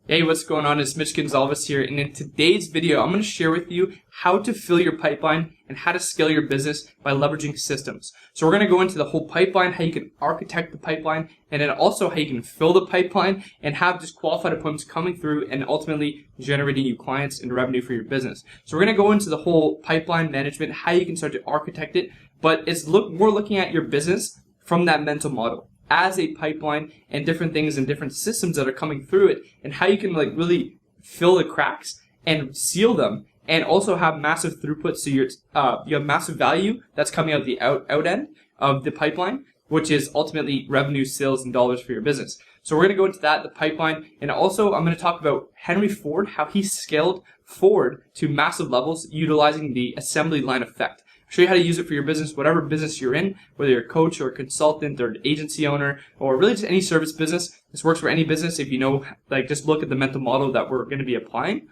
Hey, what's going on? It's Mitch here, and in today's video, I'm going to share with you how to fill your pipeline and how to scale your business by leveraging systems. So we're going to go into the whole pipeline, how you can architect the pipeline, and then also how you can fill the pipeline and have just qualified appointments coming through and ultimately generating you clients and revenue for your business. So we're going to go into the whole pipeline management, how you can start to architect it, but it's more looking at your business from that mental model as a pipeline and different things and different systems that are coming through it, and how you can really fill the cracks and seal them and also have massive throughput, so you have massive value that's coming out the out end of the pipeline, which is ultimately revenue, sales, and dollars for your business. So we're going to go into that, the pipeline, and also I'm going to talk about Henry Ford, how he scaled Ford to massive levels utilizing the assembly line effect. Show you how to use it for your business, whatever business you're in, whether you're a coach or a consultant or an agency owner or really just any service business. This works for any business if you know, just look at the mental model that we're going to be applying.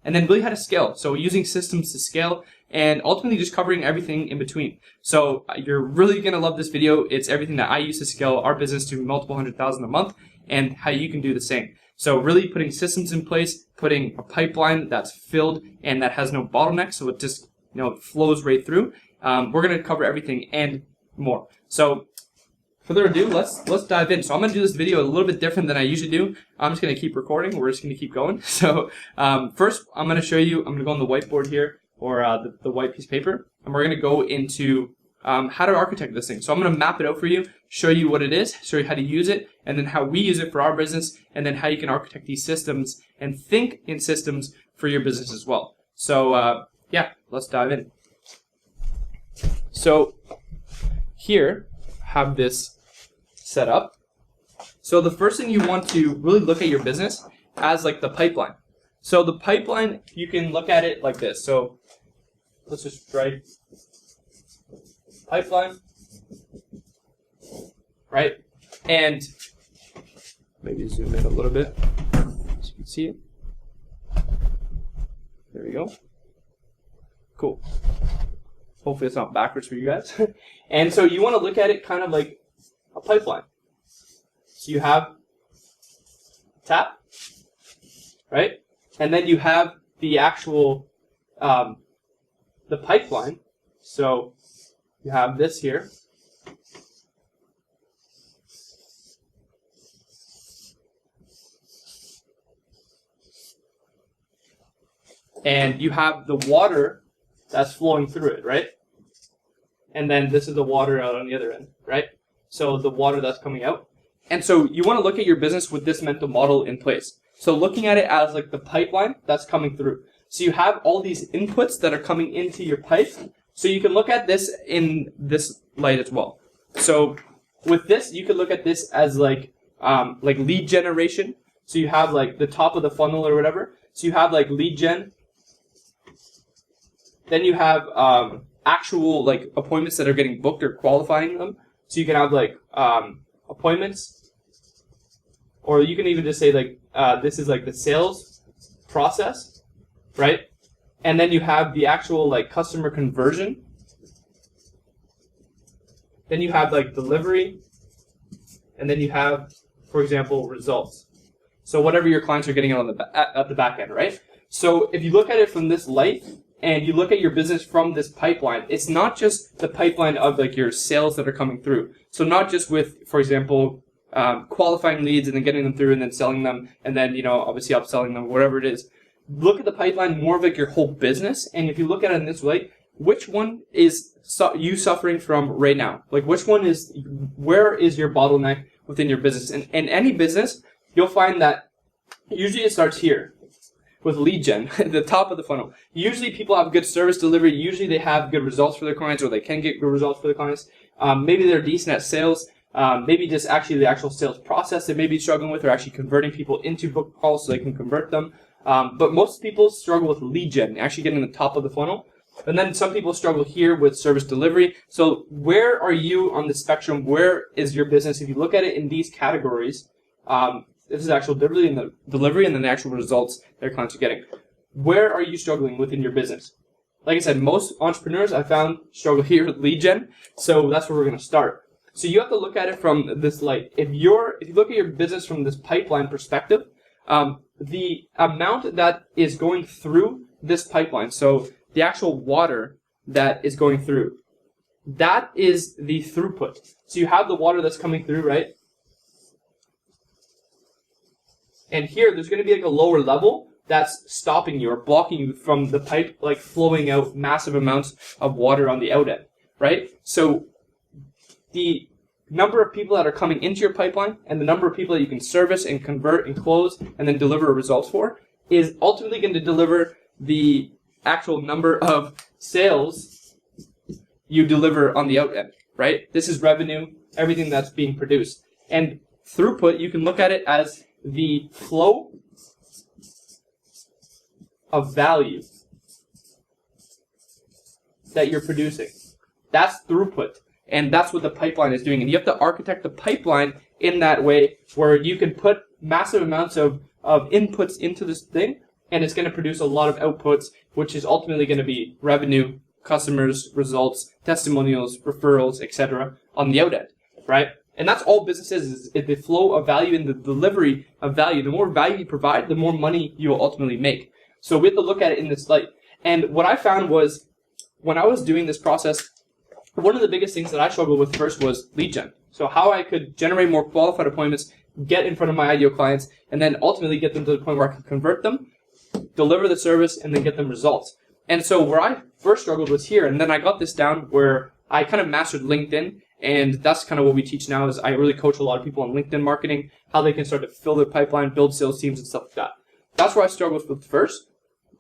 And then really how to scale. So using systems to scale and ultimately just covering everything in between. So you're really going to love this video. It's everything that I use to scale our business to multiple 100,000 a month and how you can do the same. So really putting systems in place, putting a pipeline that's filled and that has no bottleneck, so it just it flows right through. We're going to cover everything and more. So, further ado, let's dive in. So I'm going to do this video a little bit different than I usually do. I'm just going to keep recording. We're just going to keep going. So, first, I'm going to show you. I'm going to go on the whiteboard here, or the white piece of paper, and we're going to go into how to architect this thing. So I'm going to map it out for you, show you what it is, show you how to use it, and then how we use it for our business, and then how you can architect these systems and think in systems for your business as well. So, yeah, let's dive in. So here, have this set up. So the first thing you want to really look at your business as the pipeline. So the pipeline, you can look at it like this. So let's just write pipeline, right? And maybe zoom in a little bit so you can see it. There we go. Cool. Hopefully it's not backwards for you guys. And so you want to look at it kind of like a pipeline. So you have tap, right? And then you have the actual, the pipeline. So you have this here. And you have the water that's flowing through it, right? And then this is the water out on the other end, right? So the water that's coming out. And so you want to look at your business with this mental model in place. So looking at it as the pipeline that's coming through. So you have all these inputs that are coming into your pipe. So you can look at this in this light as well. So with this, you could look at this as like lead generation. So you have the top of the funnel or whatever. So you have lead gen. Then you have actual appointments that are getting booked or qualifying them. So you can have appointments, or you can even just say this is the sales process, right? And then you have the actual customer conversion. Then you have delivery, and then you have, for example, results. So whatever your clients are getting on at the back end, right? So if you look at it from this light, and you look at your business from this pipeline, it's not just the pipeline of your sales that are coming through. So not just with, for example, qualifying leads and then getting them through and then selling them and then, obviously upselling them, whatever it is. Look at the pipeline more of your whole business. And if you look at it in this way, which one is you suffering from right now? Where is your bottleneck within your business? And in any business, you'll find that usually it starts here. With lead gen, the top of the funnel. Usually people have good service delivery. Usually they have good results for their clients, or they can get good results for their clients. Maybe they're decent at sales. Maybe just actually the actual sales process they may be struggling with, or actually converting people into book calls so they can convert them. But most people struggle with lead gen, actually getting the top of the funnel. And then some people struggle here with service delivery. So where are you on the spectrum? Where is your business? If you look at it in these categories, this is actual delivery and then the actual results their clients are getting. Where are you struggling within your business? Like I said, most entrepreneurs I found struggle here with lead gen, so that's where we're going to start. So you have to look at it from this light. If you look at your business from this pipeline perspective, The amount that is going through this pipeline, so the actual water that is going through, that is the throughput. So you have the water that's coming through, right? And here, there's going to be like a lower level that's stopping you or blocking you from the pipe, like flowing out massive amounts of water on the out end, right? So the number of people that are coming into your pipeline and the number of people that you can service and convert and close and then deliver results for is ultimately going to deliver the actual number of sales you deliver on the out end, right? This is revenue, everything that's being produced. And throughput, you can look at it as the flow of value that you're producing. That's throughput. And that's what the pipeline is doing. And you have to architect the pipeline in that way where you can put massive amounts of inputs into this thing, and it's going to produce a lot of outputs, which is ultimately going to be revenue, customers, results, testimonials, referrals, etc. on the out end, right? And that's all business is the flow of value and the delivery of value. The more value you provide, the more money you will ultimately make. So we have to look at it in this light. And what I found was when I was doing this process, one of the biggest things that I struggled with first was lead gen. So how I could generate more qualified appointments, get in front of my ideal clients, and then ultimately get them to the point where I can convert them, deliver the service, and then get them results. And so where I first struggled was here, and then I got this down where I kind of mastered LinkedIn, and that's kind of what we teach now is I really coach a lot of people on LinkedIn marketing, how they can start to fill their pipeline, build sales teams, and stuff like that. That's where I struggled with first.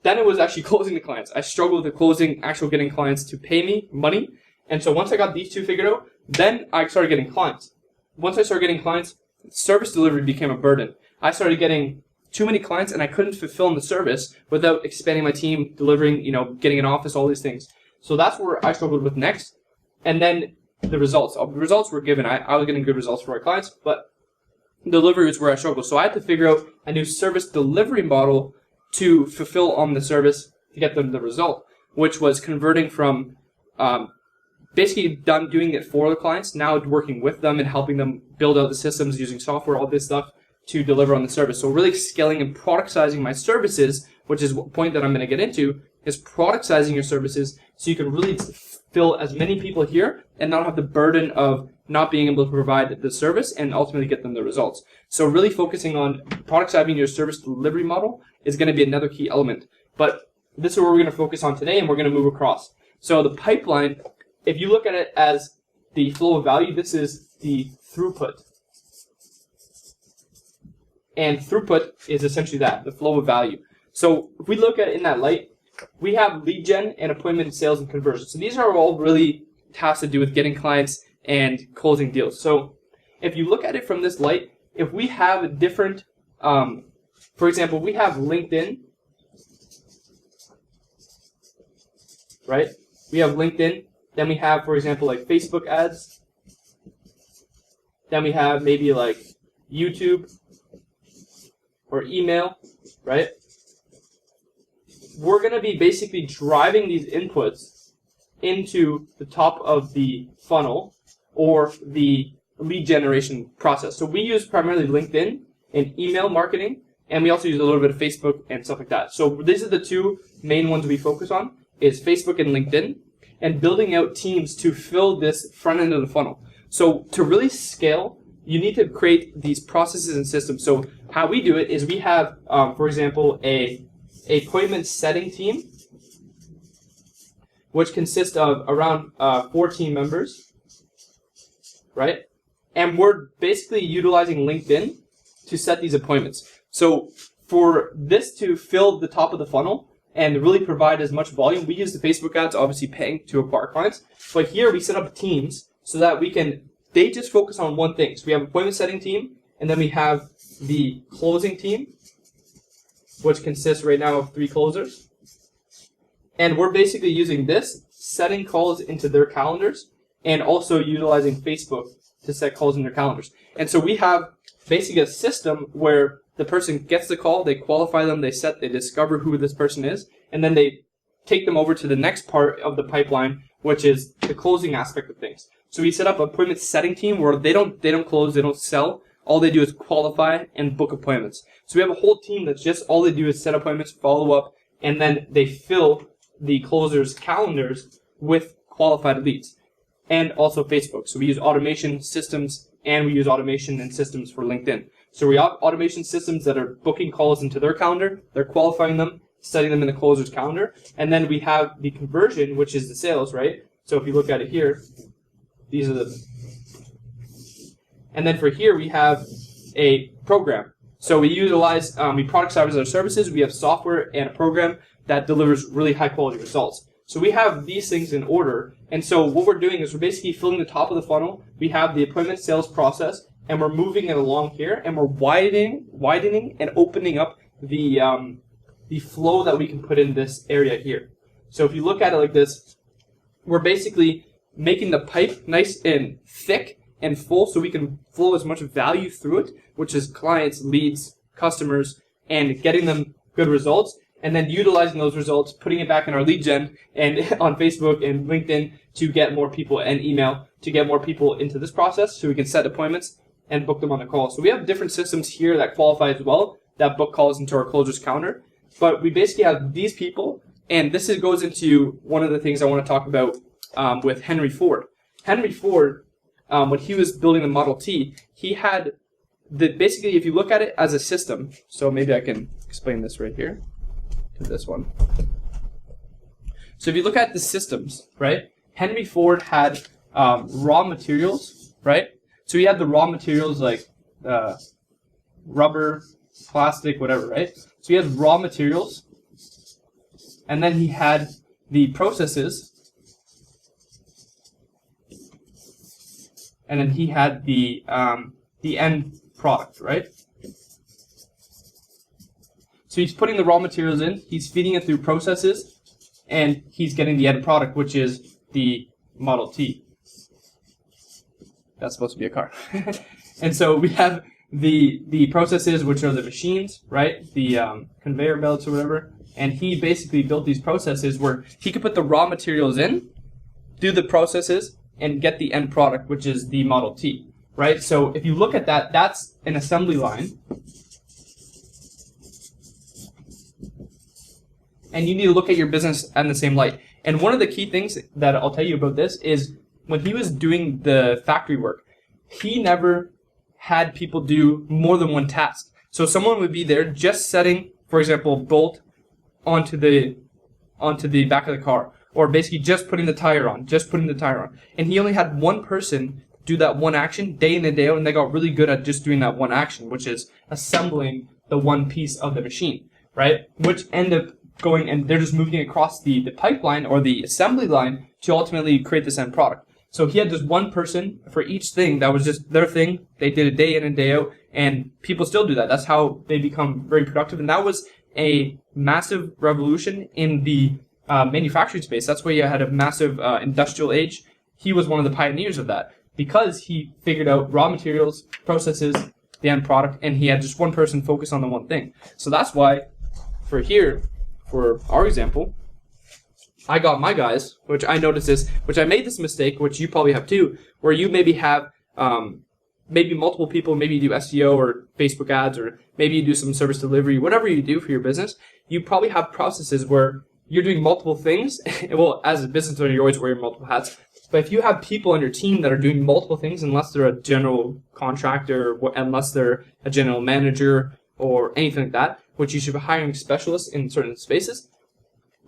Then it was actually closing the clients. I struggled with the closing, actual getting clients to pay me money. And so once I got these two figured out, then I started getting clients. Once I started getting clients, service delivery became a burden. I started getting too many clients and I couldn't fulfill the service without expanding my team, delivering, getting an office, all these things. So that's where I struggled with next. And then the results. The results were given. I was getting good results for my clients, but delivery is where I struggled. So I had to figure out a new service delivery model to fulfill on the service to get them the result, which was converting from basically done doing it for the clients, now working with them and helping them build out the systems using software, all this stuff to deliver on the service. So really scaling and productizing my services, which is a point that I'm going to get into, is productizing your services so you can really fill as many people here and not have the burden of not being able to provide the service and ultimately get them the results. So really focusing on productizing your service delivery model is going to be another key element. But this is what we're going to focus on today, and we're going to move across. So the pipeline, if you look at it as the flow of value, this is the throughput. And throughput is essentially that, the flow of value. So if we look at it in that light, we have lead gen and appointment sales and conversion. So these are all really tasks to do with getting clients and closing deals. So if you look at it from this light, if we have a different, for example, we have LinkedIn, right? We have LinkedIn. Then we have, for example, like Facebook ads. Then we have maybe like YouTube or email, right? We're going to be basically driving these inputs into the top of the funnel or the lead generation process. So we use primarily LinkedIn and email marketing, and we also use a little bit of Facebook and stuff like that. So these are the two main ones we focus on, is Facebook and LinkedIn, and building out teams to fill this front end of the funnel. So to really scale, you need to create these processes and systems. So how we do it is we have, for example, a appointment setting team, which consists of around 4 team members, right? And we're basically utilizing LinkedIn to set these appointments. So for this to fill the top of the funnel and really provide as much volume, we use the Facebook ads, obviously paying to acquire clients. But here we set up teams so that they just focus on one thing. So we have appointment setting team, and then we have the closing team, which consists right now of 3 closers. And we're basically using this, setting calls into their calendars, and also utilizing Facebook to set calls in their calendars. And so we have basically a system where the person gets the call, they qualify them, they discover who this person is, and then they take them over to the next part of the pipeline, which is the closing aspect of things. So we set up an appointment setting team where they don't close, they don't sell. all they do is qualify and book appointments. So we have a whole team that's just all they do is set appointments, follow up, and then they fill the closers' calendars with qualified leads. And also Facebook. So we use automation systems, and we use automation and systems for LinkedIn. So we have automation systems that are booking calls into their calendar, they're qualifying them, setting them in the closer's calendar, and then we have the conversion, which is the sales, right? So if you look at it here, these are the... And then for here, we have a program. So we utilize, we productize our services, we have software and a program that delivers really high quality results. So we have these things in order, and so what we're doing is we're basically filling the top of the funnel. We have the appointment sales process, and we're moving it along here, and we're widening and opening up the flow that we can put in this area here. So if you look at it like this, we're basically making the pipe nice and thick and full so we can flow as much value through it, which is clients, leads, customers, and getting them good results, and then utilizing those results, putting it back in our lead gen and on Facebook and LinkedIn to get more people, and email to get more people into this process so we can set appointments and book them on the call. So we have different systems here that qualify as well, that book calls into our closers calendar. But we basically have these people, and this goes into one of the things I want to talk about with Henry Ford. Henry Ford, when he was building the Model T, he had basically, if you look at it as a system, so maybe I can explain this right here to this one. So if you look at the systems, right, Henry Ford had raw materials, right? So he had the raw materials like rubber, plastic, whatever, right? So he has raw materials, and then he had the processes, and then he had the end product, right? So he's putting the raw materials in, he's feeding it through processes, and he's getting the end product, which is the Model T. That's supposed to be a car. And so we have the processes, which are the machines, right? The conveyor belts or whatever. And he basically built these processes where he could put the raw materials in, do the processes, and get the end product, which is the Model T, right? So if you look at that, that's an assembly line. And you need to look at your business in the same light. And one of the key things that I'll tell you about this is when he was doing the factory work, he never had people do more than one task. So someone would be there just setting, for example, bolt onto the back of the car, or basically just putting the tire on, And he only had one person do that one action day in and day out, and they got really good at just doing that one action, which is assembling the one piece of the machine, right? Which end up going, and they're just moving across the pipeline or the assembly line to ultimately create this end product. So he had just one person for each thing that was just their thing. They did it day in and day out, and people still do that. That's how they become very productive, and that was a massive revolution in the manufacturing space. That's why you had a massive industrial age. He was one of the pioneers of that because he figured out raw materials, processes, the end product, and he had just one person focus on the one thing. So that's why for here, for our example, I got my guys, which I noticed this, which I made this mistake, which you probably have too, where you maybe have maybe multiple people, maybe you do SEO or Facebook ads, or maybe you do some service delivery, whatever you do for your business, you probably have processes where you're doing multiple things. Well, as a business owner, you're always wearing multiple hats. But if you have people on your team that are doing multiple things, unless they're a general contractor, unless they're a general manager or anything like that, which you should be hiring specialists in certain spaces,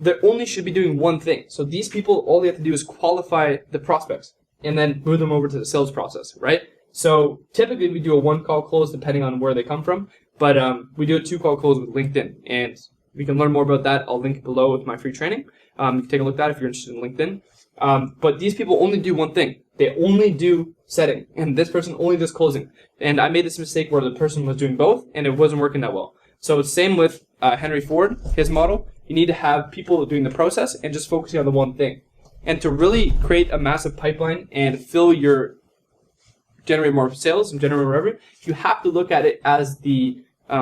they only should be doing one thing. So these people, all they have to do is qualify the prospects and then move them over to the sales process, right? So typically we do a one call close depending on where they come from, but we do a 2-call close with LinkedIn, and we can learn more about that. I'll link it below with my free training. You can take a look at that if you're interested in LinkedIn. But these people only do one thing. They only do setting, and this person only does closing. And I made this mistake where the person was doing both, and it wasn't working that well. So it's same with Henry Ford, his model. You need to have people doing the process and just focusing on the one thing. And to really create a massive pipeline and generate more sales and generate more revenue, you have to look at it as the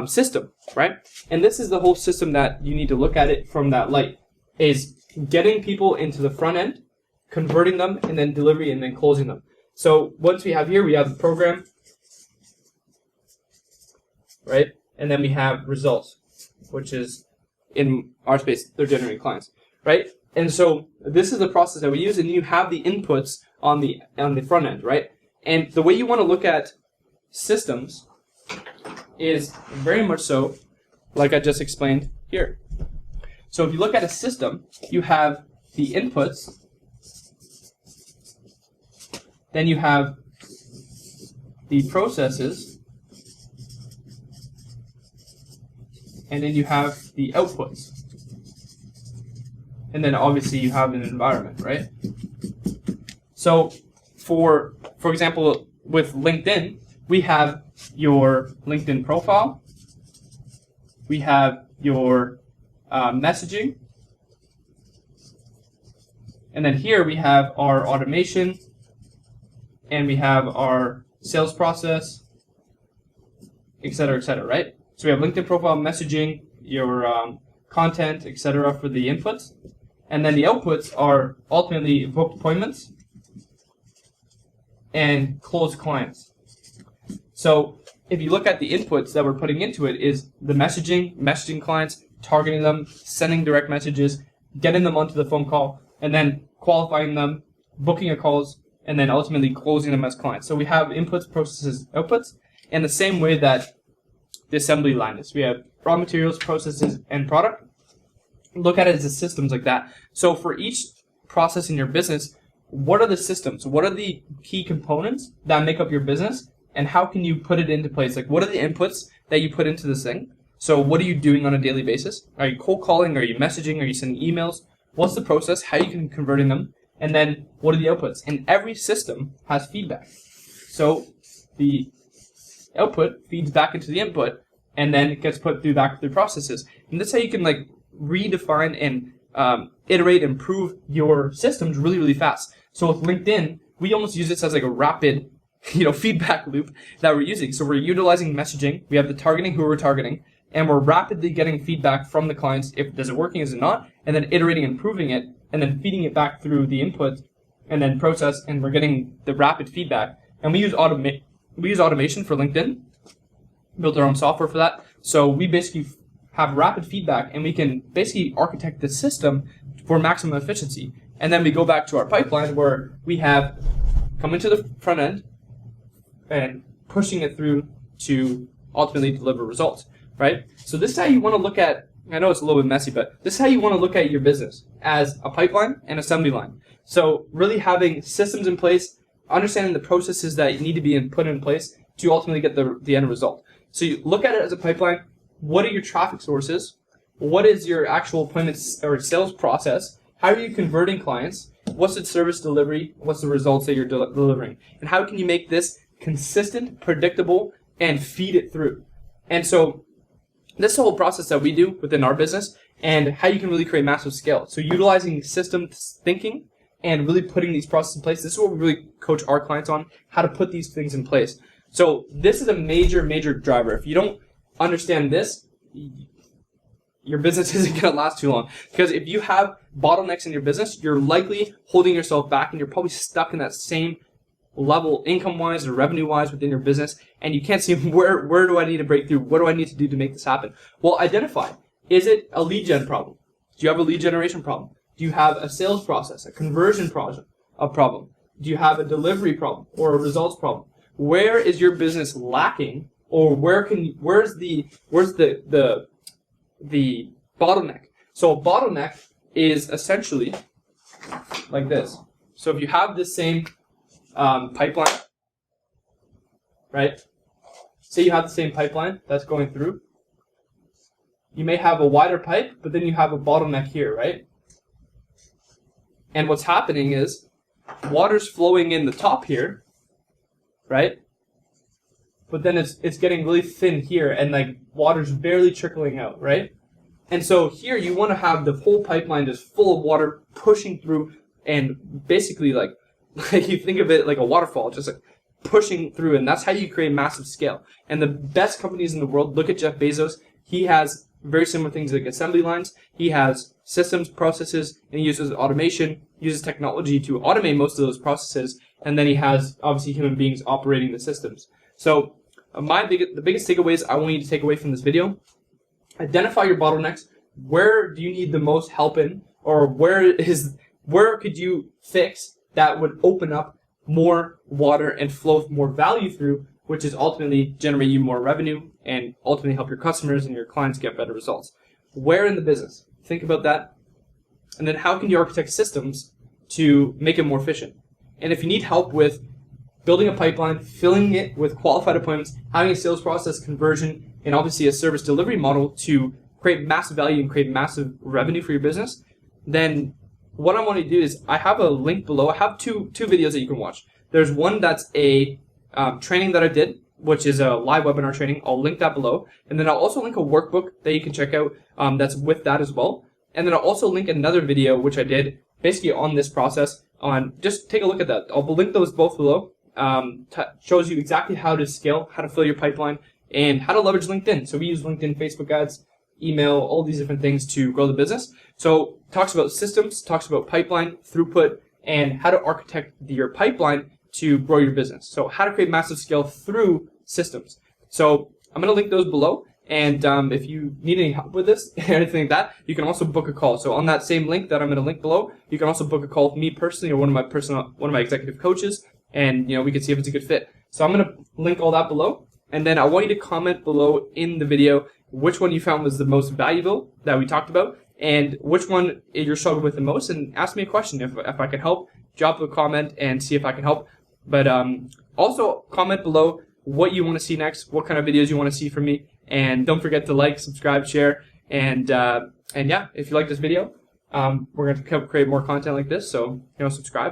system, right? And this is the whole system that you need to look at it from that light, is getting people into the front end, converting them, and then delivery, and then closing them. So once we have here, we have the program, right? And then we have results, which is in our space, they're generating clients, right? And so this is the process that we use, and you have the inputs on the front end, right? And the way you want to look at systems is very much so like I just explained here. So if you look at a system, you have the inputs, then you have the processes, and then you have the outputs. And then obviously you have an environment, right? So for example, with LinkedIn, we have your LinkedIn profile, we have your messaging, and then here we have our automation, and we have our sales process, etc., right? So we have LinkedIn profile, messaging, your content, etc. for the inputs, and then the outputs are ultimately booked appointments and closed clients. So if you look at the inputs that we're putting into it is the messaging clients, targeting them, sending direct messages, getting them onto the phone call, and then qualifying them, booking a calls, and then ultimately closing them as clients. So we have inputs, processes, outputs, in the same way that the assembly line is. We have raw materials, processes, and product. Look at it as the systems like that. So for each process in your business, what are the systems? What are the key components that make up your business? And how can you put it into place? Like, what are the inputs that you put into this thing? So what are you doing on a daily basis? Are you cold calling? Are you messaging? Are you sending emails? What's the process? How are you converting them? And then what are the outputs? And every system has feedback. So the output feeds back into the input, and then it gets put back through processes. And that's how you can like redefine and iterate and improve your systems really, really fast. So with LinkedIn, we almost use this as like a rapid feedback loop that we're using. So we're utilizing messaging. We have the targeting, who we're targeting, and we're rapidly getting feedback from the clients. If is it working, is it not? And then iterating, improving it, and then feeding it back through the input and then process, and we're getting the rapid feedback. And we use automation for LinkedIn. Built our own software for that. So we basically have rapid feedback, and we can basically architect the system for maximum efficiency. And then we go back to our pipeline where we have coming to the front end and pushing it through to ultimately deliver results, right? So this is how you want to look at, I know it's a little bit messy, but this is how you want to look at your business, as a pipeline and assembly line. So really having systems in place, understanding the processes that need to be put in place to ultimately get the end result. So you look at it as a pipeline. What are your traffic sources? What is your actual appointments or sales process? How are you converting clients? What's the service delivery? What's the results that you're delivering? And how can you make this consistent, predictable, and feed it through? And so this is the whole process that we do within our business, and how you can really create massive scale. So utilizing systems thinking and really putting these processes in place. This is what we really coach our clients on, how to put these things in place. So this is a major, major driver. If you don't understand this, your business isn't going to last too long. Because if you have bottlenecks in your business, you're likely holding yourself back, and you're probably stuck in that same level income-wise or revenue-wise within your business, and you can't see where do I need to break through? What do I need to do to make this happen? Well, identify. Is it a lead gen problem? Do you have a lead generation problem? Do you have a sales process, a conversion problem? Do you have a delivery problem or a results problem? Where is your business lacking, or where's the bottleneck? So a bottleneck is essentially like this. So if you have this same pipeline, right? Say you have the same pipeline that's going through. You may have a wider pipe, but then you have a bottleneck here, right? And what's happening is water's flowing in the top here, right? But then it's getting really thin here, and like water's barely trickling out, right? And so here you want to have the whole pipeline just full of water pushing through, and basically like you think of it like a waterfall, just like pushing through, and that's how you create massive scale. And the best companies in the world, look at Jeff Bezos. He has very similar things like assembly lines. He has systems, processes, and he uses automation, uses technology to automate most of those processes. And then he has obviously human beings operating the systems. So the biggest takeaways I want you to take away from this video: identify your bottlenecks. Where do you need the most help in, or where could you fix that would open up more water and flow more value through, which is ultimately generate you more revenue and ultimately help your customers and your clients get better results. Where in the business? Think about that. And then how can you architect systems to make it more efficient? And if you need help with building a pipeline, filling it with qualified appointments, having a sales process conversion, and obviously a service delivery model to create massive value and create massive revenue for your business, then what I want to do is I have a link below. I have two videos that you can watch. There's one that's a training that I did, which is a live webinar training. I'll link that below. And then I'll also link a workbook that you can check out that's with that as well. And then I'll also link another video, which I did basically on this process. Just take a look at that. I'll link those both below. Shows you exactly how to scale, how to fill your pipeline, and how to leverage LinkedIn. So we use LinkedIn, Facebook ads, email, all these different things to grow the business. So talks about systems, talks about pipeline, throughput, and how to architect your pipeline to grow your business. So how to create massive scale through systems. So I'm going to link those below. And if you need any help with this or anything like that, you can also book a call. So on that same link that I'm going to link below, you can also book a call with me personally or one of my executive coaches, and we can see if it's a good fit. So I'm going to link all that below, and then I want you to comment below in the video which one you found was the most valuable that we talked about, and which one you're struggling with the most, and ask me a question. If I can help, drop a comment and see if I can help. But also comment below what you want to see next, what kind of videos you want to see from me. And don't forget to like, subscribe, share, and yeah, if you like this video, we're going to create more content like this, so subscribe.